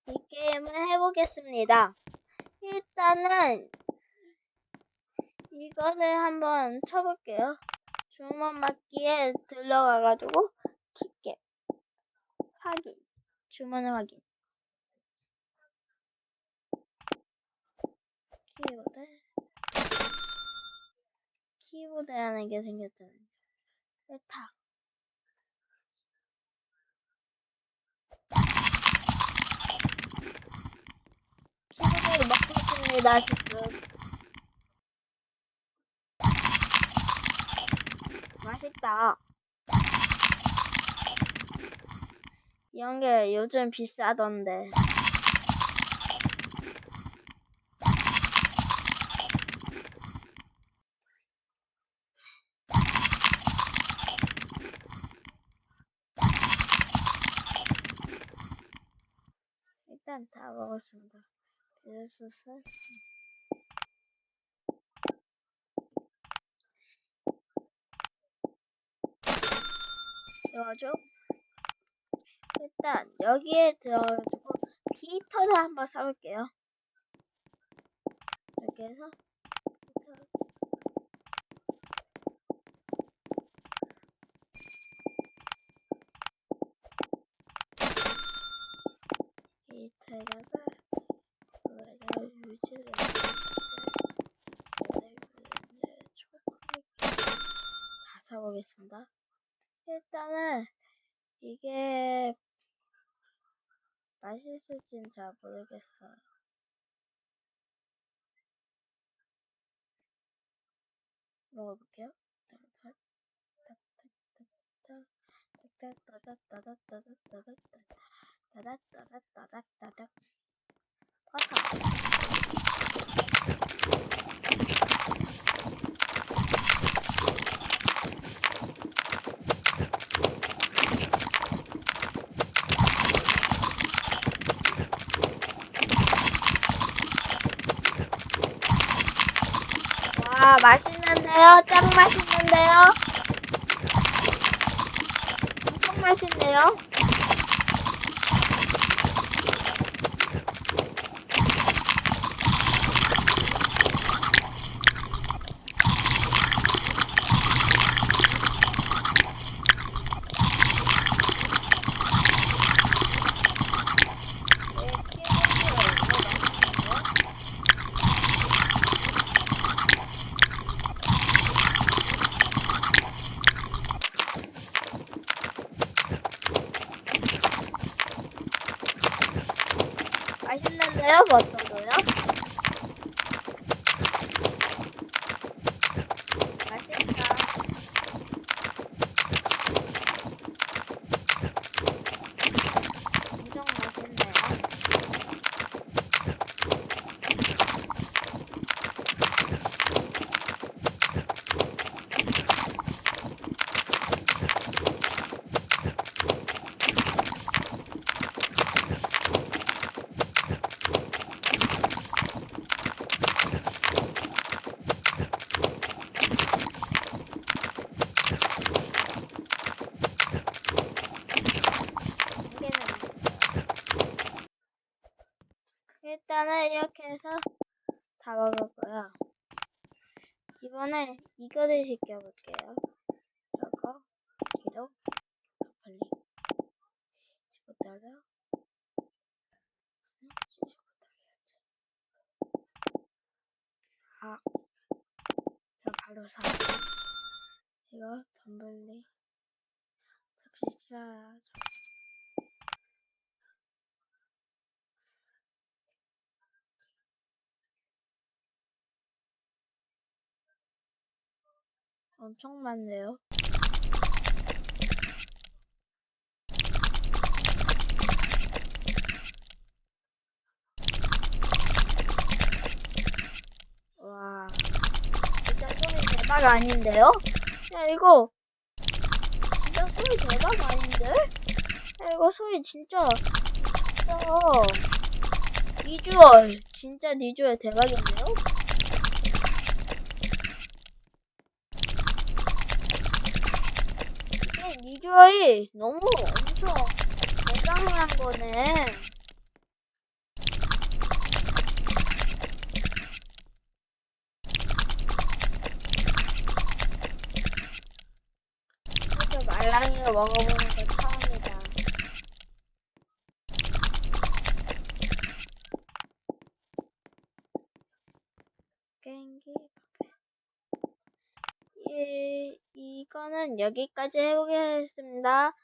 이 게임을 해보겠습니다. 일단은 이거를 한번 쳐볼게요. 주문 받기에 들어가가지고 티켓 확인, 주문을 확인. 키보드라는 게 생겼잖아요. 타. 키보드를 먹고 있습니다, 지금. 맛있다. 이런 게 요즘 비싸던데. 일단 다 먹었습니다. 비빔소스. 이거죠? 일단 여기에 들어가지고 히터를 한번 사볼게요. 이렇게 해서 히터에다가 유지를 다 사보겠습니다. 일단은 이게 맛있을지는 잘 모르겠어요. 먹어볼게요. 와, 맛있는데요? 짱 맛있는데요? 엄청 맛있네요? 맛있는데요? 버터도요? 맛있다. 엄청 맛있네요. 일단은 이렇게 해서 다 먹었고요. 이번에 이거를 시켜볼게요. 저거, 기록, 빨리 집어넣어요. 아, 저 바로 사. 이거 덤블리 접시 치워야죠. 엄청 많네요. 와, 진짜 소리 대박 아닌데요? 야, 이거 진짜 소리 대박 아닌데? 야, 이거 소리 진짜 비주얼 진짜 비주얼 대박인데요? 이게 비주얼이 너무 엄청 대단한 거네. 달랑이를 먹어보는 건 처음이다. 깽기 이거는 여기까지 해보겠습니다.